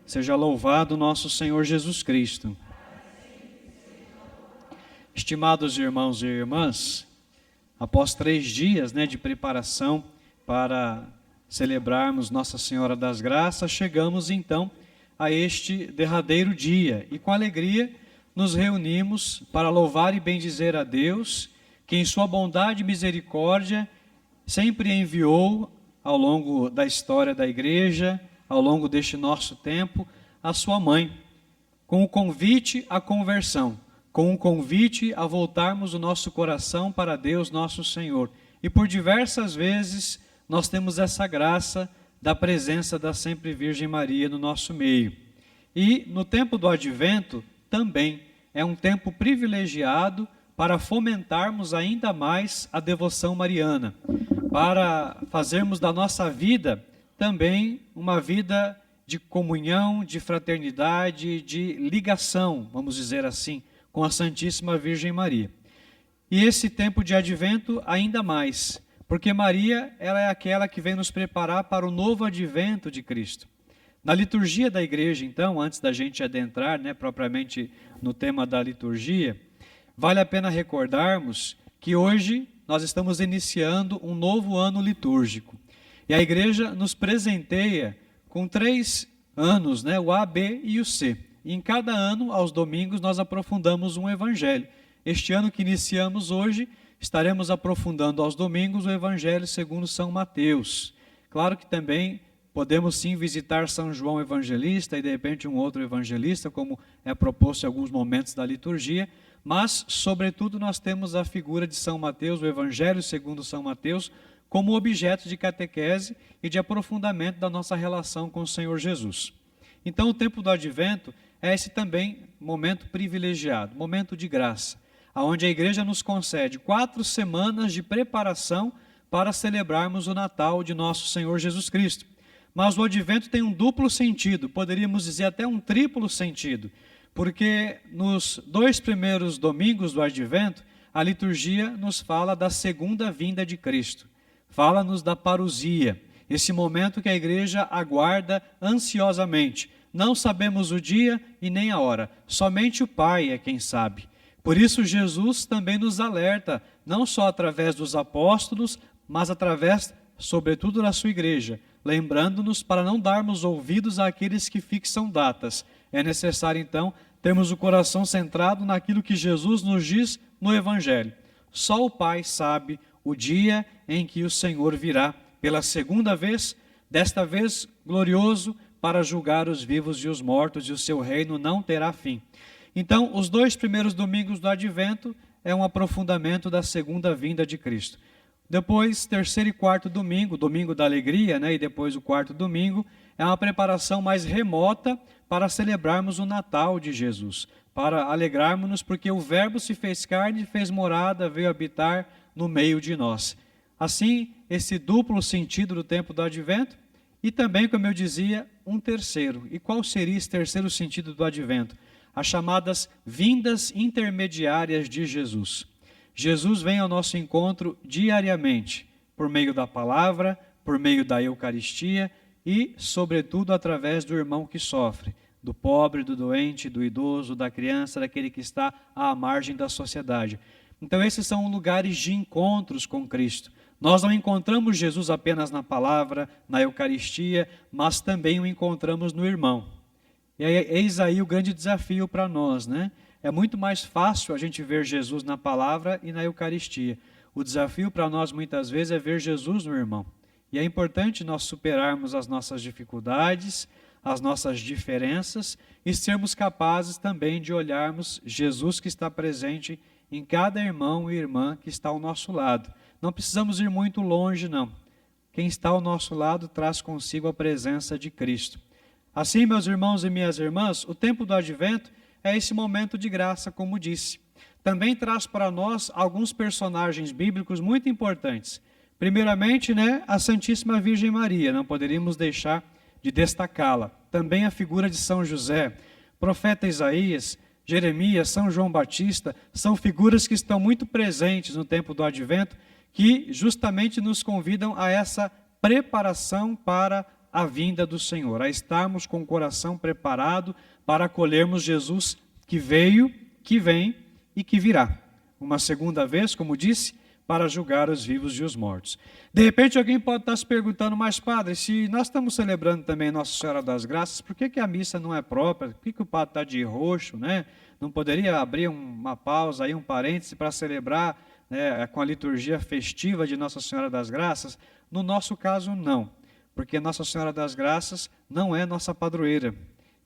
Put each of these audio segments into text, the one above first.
Seja louvado nosso Senhor Jesus Cristo. Estimados irmãos e irmãs, após 3 dias de preparação para celebrarmos Nossa Senhora das Graças, chegamos então a este derradeiro dia e com alegria nos reunimos para louvar e bendizer a Deus, que em sua bondade e misericórdia sempre enviou ao longo da história da igreja, ao longo deste nosso tempo, a sua mãe, com o convite à conversão, com o convite a voltarmos o nosso coração para Deus nosso Senhor. E por diversas vezes nós temos essa graça da presença da Sempre Virgem Maria no nosso meio. E no tempo do Advento também é um tempo privilegiado para fomentarmos ainda mais a devoção mariana, para fazermos da nossa vida também uma vida de comunhão, de fraternidade, de ligação, vamos dizer assim, com a Santíssima Virgem Maria. E esse tempo de Advento ainda mais, porque Maria ela é aquela que vem nos preparar para o novo advento de Cristo. Na liturgia da igreja, então, antes da gente adentrar propriamente no tema da liturgia, vale a pena recordarmos que hoje nós estamos iniciando um novo ano litúrgico. E a igreja nos presenteia com 3 anos, o A, B e o C. E em cada ano, aos domingos, nós aprofundamos um evangelho. Este ano que iniciamos hoje, estaremos aprofundando aos domingos o evangelho segundo São Mateus. Claro que também podemos sim visitar São João Evangelista e de repente um outro evangelista, como é proposto em alguns momentos da liturgia, mas sobretudo nós temos a figura de São Mateus, o evangelho segundo São Mateus, como objeto de catequese e de aprofundamento da nossa relação com o Senhor Jesus. Então o tempo do Advento é esse também momento privilegiado, momento de graça, onde a igreja nos concede 4 semanas de preparação para celebrarmos o Natal de nosso Senhor Jesus Cristo. Mas o Advento tem um duplo sentido, poderíamos dizer até um triplo sentido, porque nos 2 primeiros domingos do Advento, a liturgia nos fala da segunda vinda de Cristo. Fala-nos da parousia, esse momento que a igreja aguarda ansiosamente. Não sabemos o dia e nem a hora, somente o Pai é quem sabe. Por isso Jesus também nos alerta, não só através dos apóstolos, mas através, sobretudo, da sua igreja, lembrando-nos para não darmos ouvidos àqueles que fixam datas. É necessário, então, termos o coração centrado naquilo que Jesus nos diz no Evangelho. Só o Pai sabe o dia em que o Senhor virá pela segunda vez, desta vez glorioso, para julgar os vivos e os mortos, e o seu reino não terá fim. Então, os 2 primeiros domingos do Advento é um aprofundamento da segunda vinda de Cristo. Depois, 3º e 4º domingo, domingo da alegria, e depois o 4º domingo, é uma preparação mais remota para celebrarmos o Natal de Jesus, para alegrarmos-nos porque o Verbo se fez carne, fez morada, veio habitar no meio de nós. Assim, esse duplo sentido do tempo do Advento e também, como eu dizia, um terceiro. E qual seria esse terceiro sentido do Advento? As chamadas vindas intermediárias de Jesus. Jesus vem ao nosso encontro diariamente, por meio da palavra, por meio da Eucaristia e, sobretudo, através do irmão que sofre, do pobre, do doente, do idoso, da criança, daquele que está à margem da sociedade. Então esses são lugares de encontros com Cristo. Nós não encontramos Jesus apenas na palavra, na Eucaristia, mas também o encontramos no irmão. E eis aí o grande desafio para nós, É muito mais fácil a gente ver Jesus na palavra e na Eucaristia. O desafio para nós muitas vezes é ver Jesus no irmão. E é importante nós superarmos as nossas dificuldades, as nossas diferenças e sermos capazes também de olharmos Jesus que está presente em cada irmão e irmã que está ao nosso lado. Não precisamos ir muito longe, não. Quem está ao nosso lado traz consigo a presença de Cristo. Assim, meus irmãos e minhas irmãs, o tempo do Advento é esse momento de graça, como disse. Também traz para nós alguns personagens bíblicos muito importantes. Primeiramente, a Santíssima Virgem Maria, não poderíamos deixar de destacá-la. Também a figura de São José, profeta Isaías, Jeremias, São João Batista, são figuras que estão muito presentes no tempo do Advento, que justamente nos convidam a essa preparação para a vinda do Senhor, a estarmos com o coração preparado para acolhermos Jesus que veio, que vem e que virá. Uma segunda vez, como disse, para julgar os vivos e os mortos. De repente alguém pode estar se perguntando, mas padre, se nós estamos celebrando também Nossa Senhora das Graças, por que a missa não é própria? Por que o padre está de roxo, né? Não poderia abrir uma pausa, aí, um parêntese para celebrar, né, com a liturgia festiva de Nossa Senhora das Graças? No nosso caso, não, porque Nossa Senhora das Graças não é nossa padroeira.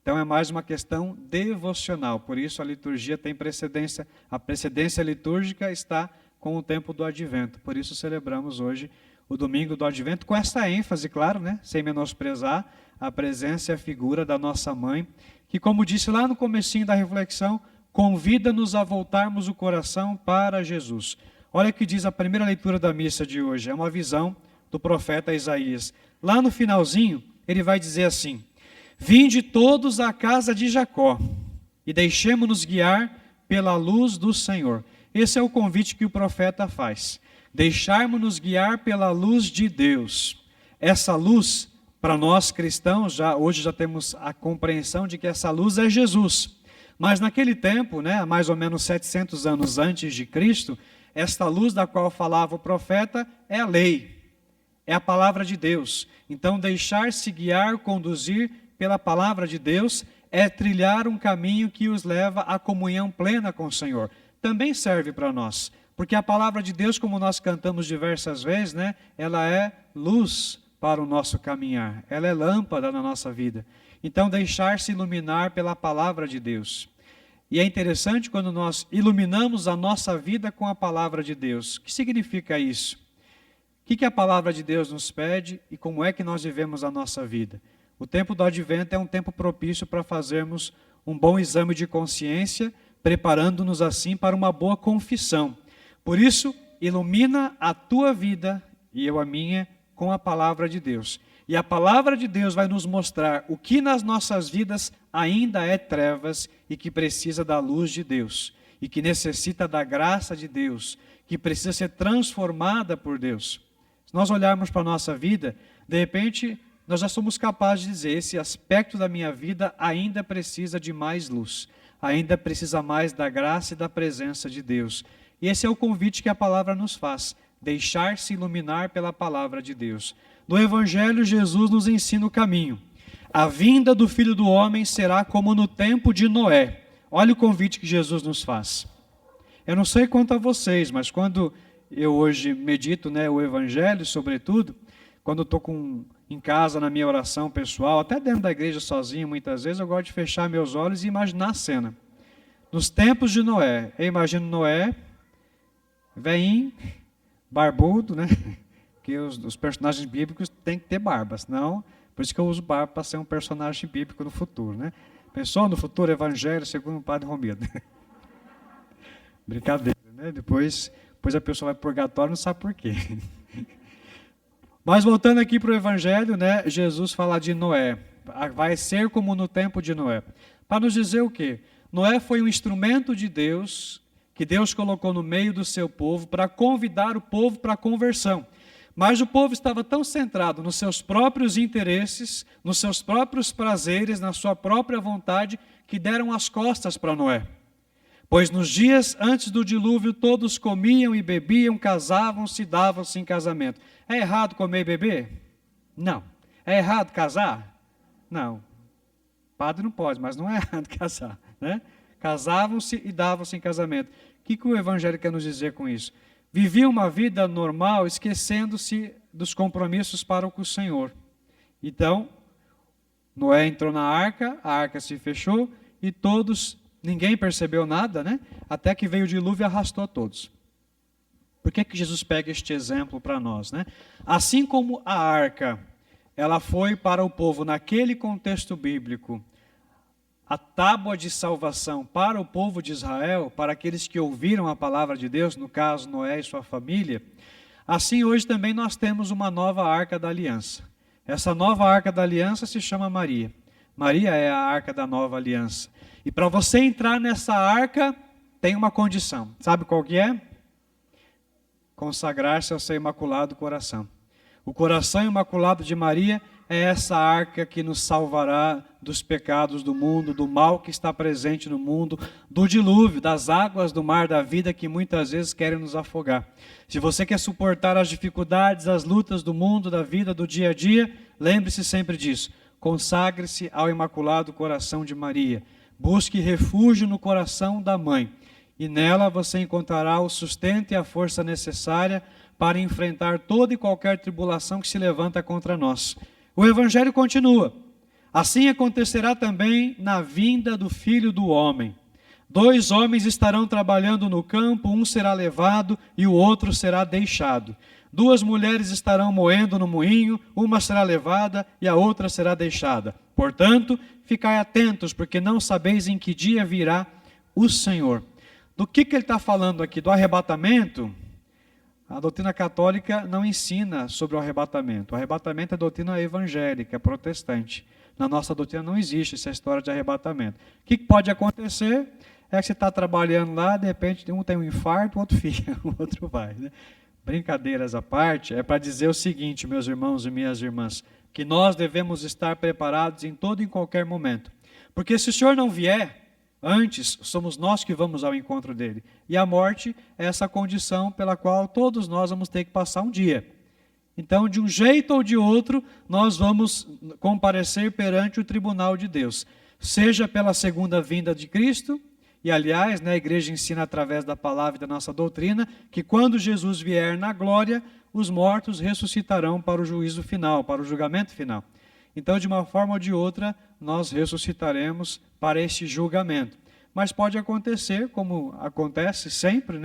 Então é mais uma questão devocional, por isso a liturgia tem precedência, a precedência litúrgica está com o tempo do Advento. Por isso celebramos hoje o domingo do Advento, com essa ênfase, claro, né, sem menosprezar a presença e a figura da nossa mãe, que, como disse lá no comecinho da reflexão, convida-nos a voltarmos o coração para Jesus. Olha o que diz a primeira leitura da missa de hoje, é uma visão do profeta Isaías. Lá no finalzinho, ele vai dizer assim: vinde todos à casa de Jacó, e deixemo-nos guiar pela luz do Senhor. Esse é o convite que o profeta faz. Deixarmos-nos guiar pela luz de Deus. Essa luz, para nós cristãos, hoje já temos a compreensão de que essa luz é Jesus. Mas naquele tempo, né, mais ou menos 700 anos antes de Cristo, esta luz da qual falava o profeta é a lei, é a palavra de Deus. Então, deixar-se guiar, conduzir pela palavra de Deus é trilhar um caminho que os leva à comunhão plena com o Senhor. Também serve para nós, porque a palavra de Deus, como nós cantamos diversas vezes, né, ela é luz para o nosso caminhar, ela é lâmpada na nossa vida. Então, deixar-se iluminar pela palavra de Deus. E é interessante quando nós iluminamos a nossa vida com a palavra de Deus. O que significa isso? O que a palavra de Deus nos pede e como é que nós vivemos a nossa vida? O tempo do Advento é um tempo propício para fazermos um bom exame de consciência, preparando-nos assim para uma boa confissão. Por isso, ilumina a tua vida e eu a minha com a palavra de Deus. E a palavra de Deus vai nos mostrar o que nas nossas vidas ainda é trevas e que precisa da luz de Deus, e que necessita da graça de Deus, que precisa ser transformada por Deus. Se nós olharmos para a nossa vida, de repente, nós já somos capazes de dizer, esse aspecto da minha vida ainda precisa de mais luz, ainda precisa mais da graça e da presença de Deus. E esse é o convite que a palavra nos faz, deixar-se iluminar pela palavra de Deus. No Evangelho, Jesus nos ensina o caminho. A vinda do Filho do Homem será como no tempo de Noé. Olha o convite que Jesus nos faz. Eu não sei quanto a vocês, mas quando eu hoje medito, né, o Evangelho, sobretudo, quando eu estou em casa, na minha oração pessoal, até dentro da igreja sozinho, muitas vezes, eu gosto de fechar meus olhos e imaginar a cena. Nos tempos de Noé, eu imagino Noé, velhinho, barbudo, né? Porque os personagens bíblicos têm que ter barba, senão, por isso que eu uso barba para ser um personagem bíblico no futuro, né? Pensou no futuro Evangelho segundo o Padre Romildo? Brincadeira, né? Depois a pessoa vai para o purgatório e não sabe por quê. Mas voltando aqui para o Evangelho, né, Jesus fala de Noé. Vai ser como no tempo de Noé. Para nos dizer o quê? Noé foi um instrumento de Deus, que Deus colocou no meio do seu povo, para convidar o povo para a conversão. Mas o povo estava tão centrado nos seus próprios interesses, nos seus próprios prazeres, na sua própria vontade, que deram as costas para Noé. Pois nos dias antes do dilúvio, todos comiam e bebiam, casavam-se e davam-se em casamento. É errado comer e beber? Não. É errado casar? Não. Padre não pode, mas não é errado casar, né? Casavam-se e davam-se em casamento. O que o Evangelho quer nos dizer com isso? Viviam uma vida normal, esquecendo-se dos compromissos para com o Senhor. Então, Noé entrou na arca, a arca se fechou e ninguém percebeu nada, né? Até que veio o dilúvio e arrastou a todos. Por que Jesus pega este exemplo para nós, né? Assim como a arca, ela foi para o povo naquele contexto bíblico, a tábua de salvação para o povo de Israel, para aqueles que ouviram a palavra de Deus, no caso Noé e sua família, assim hoje também nós temos uma nova arca da aliança. Essa nova arca da aliança se chama Maria. Maria é a arca da nova aliança. E para você entrar nessa arca, tem uma condição. Sabe qual que é? Consagrar-se ao seu imaculado coração. O coração imaculado de Maria é essa arca que nos salvará dos pecados do mundo, do mal que está presente no mundo, do dilúvio, das águas do mar da vida que muitas vezes querem nos afogar. Se você quer suportar as dificuldades, as lutas do mundo, da vida, do dia a dia, lembre-se sempre disso. Consagre-se ao Imaculado Coração de Maria. Busque refúgio no coração da Mãe. E nela você encontrará o sustento e a força necessária para enfrentar toda e qualquer tribulação que se levanta contra nós. O Evangelho continua. Assim acontecerá também na vinda do Filho do Homem. 2 homens estarão trabalhando no campo, um será levado e o outro será deixado. 2 mulheres estarão moendo no moinho, uma será levada e a outra será deixada. Portanto, ficai atentos, porque não sabeis em que dia virá o Senhor. Do que ele está falando aqui? Do arrebatamento? A doutrina católica não ensina sobre o arrebatamento. O arrebatamento é doutrina evangélica, protestante. Na nossa doutrina não existe essa história de arrebatamento. O que pode acontecer é que você está trabalhando lá, de repente um tem um infarto, o outro fica, o outro vai. Né? Brincadeiras à parte, é para dizer o seguinte, meus irmãos e minhas irmãs, que nós devemos estar preparados em todo e em qualquer momento. Porque se o Senhor não vier, antes somos nós que vamos ao encontro dele. E a morte é essa condição pela qual todos nós vamos ter que passar um dia. Então, de um jeito ou de outro, nós vamos comparecer perante o tribunal de Deus. Seja pela segunda vinda de Cristo, e aliás, a igreja ensina através da palavra e da nossa doutrina, que quando Jesus vier na glória, os mortos ressuscitarão para o juízo final, para o julgamento final. Então, de uma forma ou de outra, nós ressuscitaremos para este julgamento. Mas pode acontecer, como acontece sempre,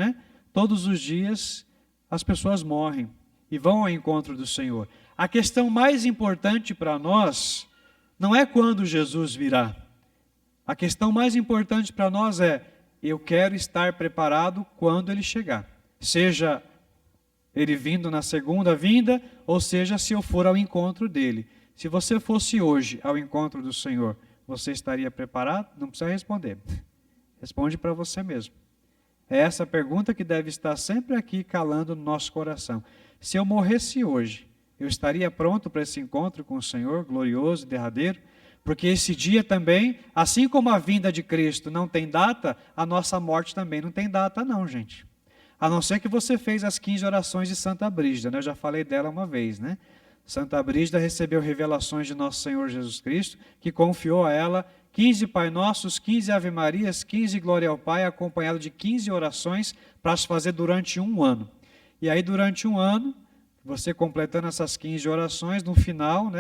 todos os dias as pessoas morrem e vão ao encontro do Senhor. A questão mais importante para nós não é quando Jesus virá. A questão mais importante para nós é, eu quero estar preparado quando Ele chegar. Seja Ele vindo na segunda vinda, ou seja, se eu for ao encontro dEle. Se você fosse hoje ao encontro do Senhor, você estaria preparado? Não precisa responder. Responde para você mesmo. É essa pergunta que deve estar sempre aqui calando no nosso coração. Se eu morresse hoje, eu estaria pronto para esse encontro com o Senhor, glorioso e derradeiro? Porque esse dia também, assim como a vinda de Cristo não tem data, a nossa morte também não tem data não, gente. A não ser que você fez as 15 orações de Santa Brígida, eu já falei dela uma vez, Santa Brígida recebeu revelações de nosso Senhor Jesus Cristo, que confiou a ela 15 Pai Nossos, 15 Ave Marias, 15 Glória ao Pai, acompanhado de 15 orações para se fazer durante um ano. E aí durante um ano, você completando essas 15 orações, no final,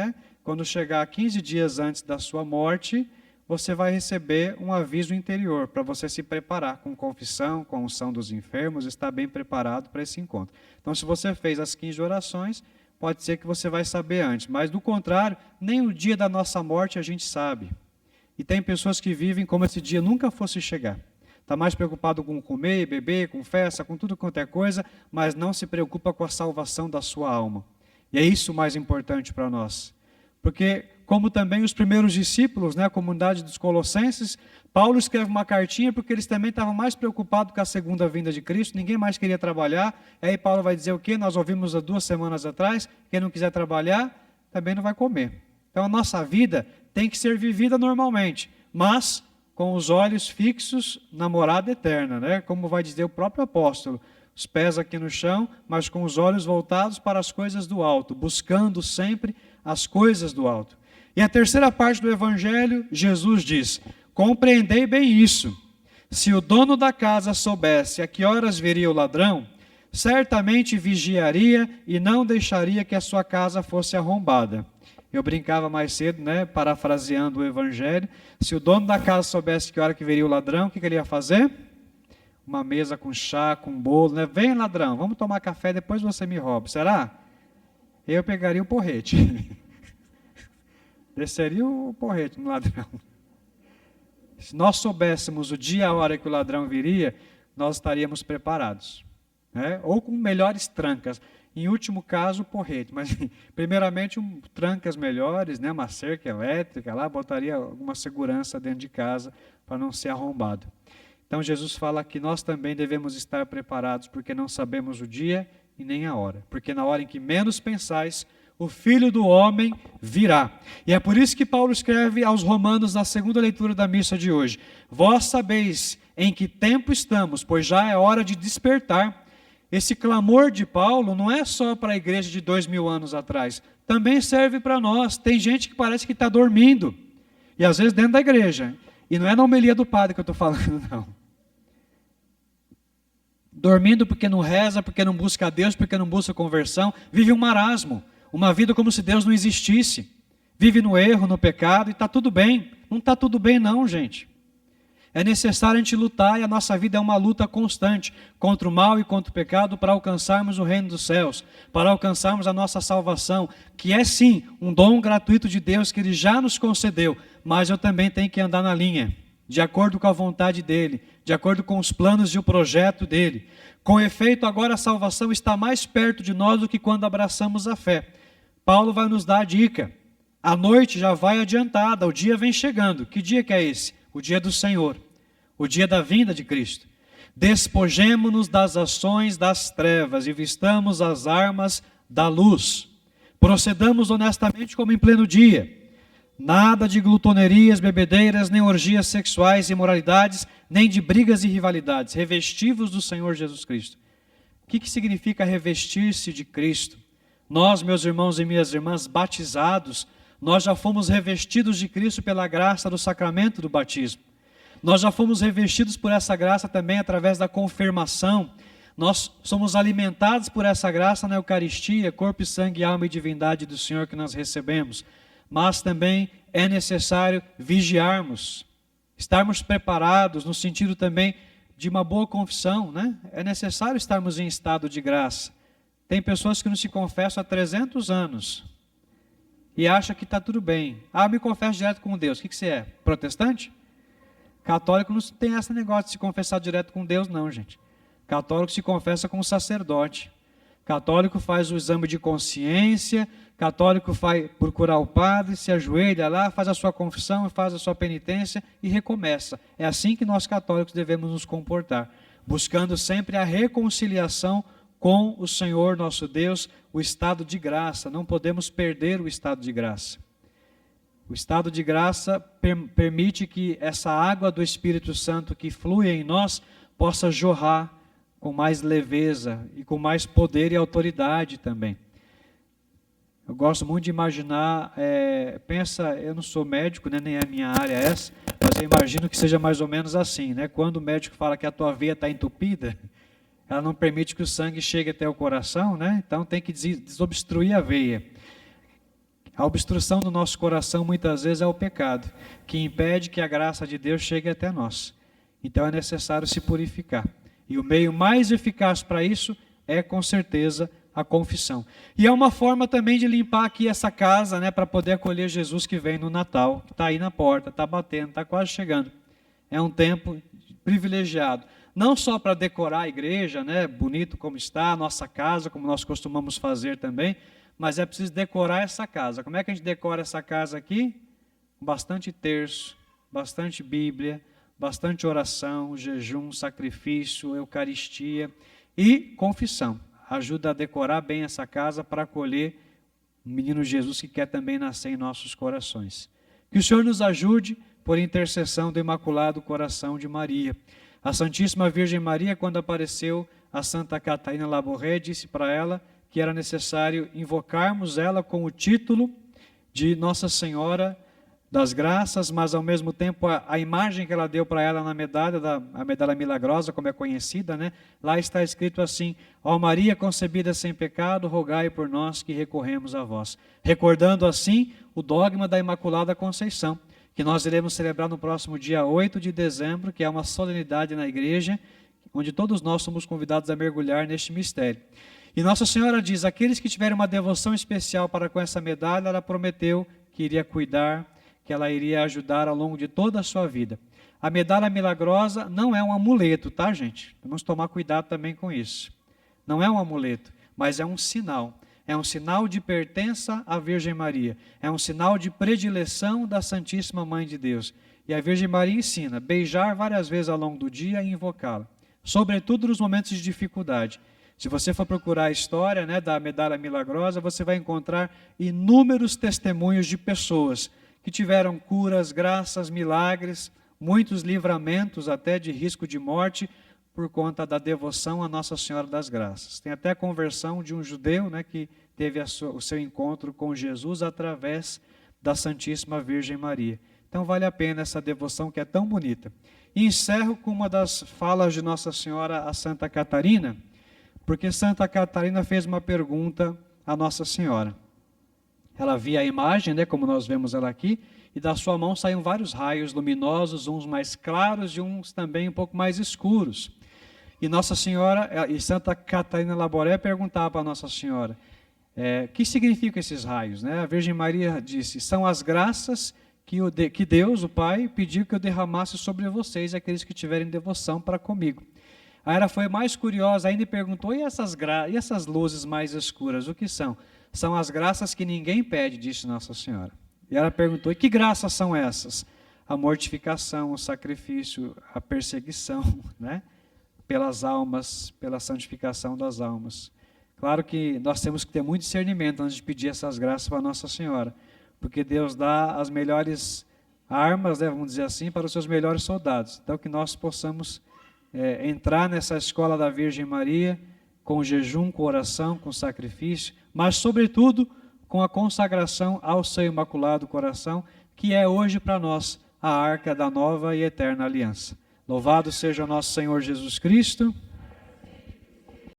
quando chegar 15 dias antes da sua morte, você vai receber um aviso interior para você se preparar com confissão, com a unção dos enfermos, estar bem preparado para esse encontro. Então, se você fez as 15 orações, pode ser que você vai saber antes, mas do contrário, nem o dia da nossa morte a gente sabe. E tem pessoas que vivem como esse dia nunca fosse chegar. Está mais preocupado com comer, beber, com festa, com tudo quanto é coisa, mas não se preocupa com a salvação da sua alma. E é isso o mais importante para nós. Porque, como também os primeiros discípulos, a comunidade dos Colossenses, Paulo escreve uma cartinha porque eles também estavam mais preocupados com a segunda vinda de Cristo, ninguém mais queria trabalhar. E aí Paulo vai dizer o quê? Nós ouvimos há 2 semanas atrás, quem não quiser trabalhar, também não vai comer. Então a nossa vida tem que ser vivida normalmente, mas com os olhos fixos na morada eterna, como vai dizer o próprio apóstolo. Os pés aqui no chão, mas com os olhos voltados para as coisas do alto, buscando sempre as coisas do alto. E a terceira parte do Evangelho, Jesus diz, compreendei bem isso. Se o dono da casa soubesse a que horas viria o ladrão, certamente vigiaria e não deixaria que a sua casa fosse arrombada. Eu brincava mais cedo, parafraseando o Evangelho. Se o dono da casa soubesse que hora que viria o ladrão, o que ele ia fazer? Uma mesa com chá, com bolo, Vem, ladrão, vamos tomar café, depois você me rouba. Será? Eu pegaria o porrete. Desceria o porrete no ladrão. Se nós soubéssemos o dia e a hora que o ladrão viria, nós estaríamos preparados. Ou com melhores trancas. Em último caso, o porrete. Mas, primeiramente, trancas melhores, uma cerca elétrica lá, botaria alguma segurança dentro de casa para não ser arrombado. Então, Jesus fala que nós também devemos estar preparados, porque não sabemos o dia e nem a hora. Porque na hora em que menos pensais, o Filho do Homem virá. E é por isso que Paulo escreve aos Romanos na segunda leitura da missa de hoje: vós sabeis em que tempo estamos, pois já é hora de despertar. Esse clamor de Paulo não é só para a igreja de 2000 anos atrás, também serve para nós. Tem gente que parece que está dormindo, e às vezes dentro da igreja, e não é na homilia do padre que eu estou falando, não. Dormindo porque não reza, porque não busca a Deus, porque não busca conversão, vive um marasmo, uma vida como se Deus não existisse, vive no erro, no pecado, e está tudo bem. Não está tudo bem não, gente. É necessário a gente lutar, e a nossa vida é uma luta constante contra o mal e contra o pecado para alcançarmos o reino dos céus, para alcançarmos a nossa salvação, que é sim um dom gratuito de Deus que Ele já nos concedeu, mas eu também tenho que andar na linha, de acordo com a vontade dEle, de acordo com os planos e o projeto dEle. Com efeito, agora a salvação está mais perto de nós do que quando abraçamos a fé. Paulo vai nos dar a dica: a noite já vai adiantada, o dia vem chegando. Que dia que é esse? O dia do Senhor, o dia da vinda de Cristo. Despojemo-nos das ações das trevas e vistamos as armas da luz. Procedamos honestamente como em pleno dia. Nada de glutonerias, bebedeiras, nem orgias sexuais, imoralidades, nem de brigas e rivalidades. Revestivos do Senhor Jesus Cristo. O que significa revestir-se de Cristo? Nós, meus irmãos e minhas irmãs, batizados, nós já fomos revestidos de Cristo pela graça do sacramento do batismo. Nós já fomos revestidos por essa graça também através da confirmação. Nós somos alimentados por essa graça na Eucaristia, corpo, sangue, alma e divindade do Senhor que nós recebemos. Mas também é necessário vigiarmos, estarmos preparados no sentido também de uma boa confissão, né? É necessário estarmos em estado de graça. Tem pessoas que não se confessam há 300 anos e acham que está tudo bem. Ah, me confesso direto com Deus. O que você é? Protestante? Católico não tem esse negócio de se confessar direto com Deus, não, gente. Católico se confessa com o sacerdote. Católico faz o exame de consciência. Católico vai procurar o padre, se ajoelha lá, faz a sua confissão, faz a sua penitência e recomeça. É assim que nós católicos devemos nos comportar, buscando sempre a reconciliação com o Senhor nosso Deus, o estado de graça. Não podemos perder o estado de graça. O estado de graça permite que essa água do Espírito Santo que flui em nós possa jorrar com mais leveza e com mais poder e autoridade também. Eu gosto muito de imaginar, eu não sou médico, né, nem é a minha área essa, mas eu imagino que seja mais ou menos assim, né? Quando o médico fala que a tua veia está entupida, ela não permite que o sangue chegue até o coração, né? Então tem que desobstruir a veia. A obstrução do nosso coração muitas vezes é o pecado, que impede que a graça de Deus chegue até nós. Então é necessário se purificar. E o meio mais eficaz para isso é, com certeza, a confissão. E é uma forma também de limpar aqui essa casa, né, para poder acolher Jesus que vem no Natal, que está aí na porta, está batendo, está quase chegando. É um tempo privilegiado. Não só para decorar a igreja, né, bonito como está, a nossa casa, como nós costumamos fazer também, mas é preciso decorar essa casa. Como é que a gente decora essa casa aqui? Bastante terço, bastante Bíblia, bastante oração, jejum, sacrifício, Eucaristia e confissão. Ajuda a decorar bem essa casa para acolher o menino Jesus que quer também nascer em nossos corações. Que o Senhor nos ajude por intercessão do Imaculado Coração de Maria. A Santíssima Virgem Maria, quando apareceu a Santa Catarina Labouré, disse para ela que era necessário invocarmos ela com o título de Nossa Senhora das Graças, mas ao mesmo tempo a imagem que ela deu para ela na medalha, a medalha milagrosa, como é conhecida, né? Lá está escrito assim: ó Maria concebida sem pecado, rogai por nós que recorremos a vós. Recordando assim o dogma da Imaculada Conceição, que nós iremos celebrar no próximo dia 8 de dezembro, que é uma solenidade na igreja, onde todos nós somos convidados a mergulhar neste mistério. E Nossa Senhora diz: aqueles que tiverem uma devoção especial para com essa medalha, ela prometeu que iria cuidar, que ela iria ajudar ao longo de toda a sua vida. A medalha milagrosa não é um amuleto, tá, gente? Vamos tomar cuidado também com isso. Não é um amuleto, mas é um sinal. É um sinal de pertença à Virgem Maria. É um sinal de predileção da Santíssima Mãe de Deus. E a Virgem Maria ensina: beijar várias vezes ao longo do dia e invocá-la, sobretudo nos momentos de dificuldade. Se você for procurar a história, né, da medalha milagrosa, você vai encontrar inúmeros testemunhos de pessoas que tiveram curas, graças, milagres, muitos livramentos até de risco de morte por conta da devoção a Nossa Senhora das Graças. Tem até a conversão de um judeu, né, que teve o seu encontro com Jesus através da Santíssima Virgem Maria. Então vale a pena essa devoção que é tão bonita. E encerro com uma das falas de Nossa Senhora a Santa Catarina, porque Santa Catarina fez uma pergunta a Nossa Senhora. Ela via a imagem, né, como nós vemos ela aqui, e da sua mão saíam vários raios luminosos, uns mais claros e uns também um pouco mais escuros. E Nossa Senhora, e Santa Catarina Laboré perguntava a Nossa Senhora, que significam esses raios? Né? A Virgem Maria disse, são as graças que Deus, o Pai, pediu que eu derramasse sobre vocês, aqueles que tiverem devoção para comigo. Aí ela foi mais curiosa ainda e perguntou, e essas luzes mais escuras, o que são? São as graças que ninguém pede, disse Nossa Senhora. E ela perguntou, e que graças são essas? A mortificação, o sacrifício, a perseguição, né? Pelas almas, pela santificação das almas. Claro que nós temos que ter muito discernimento antes de pedir essas graças para Nossa Senhora, porque Deus dá as melhores armas, né, vamos dizer assim, para os seus melhores soldados. Então que nós possamos entrar nessa escola da Virgem Maria, com jejum, com oração, com sacrifício, mas sobretudo com a consagração ao seu Imaculado Coração, que é hoje para nós a arca da nova e eterna aliança. Louvado seja o nosso Senhor Jesus Cristo.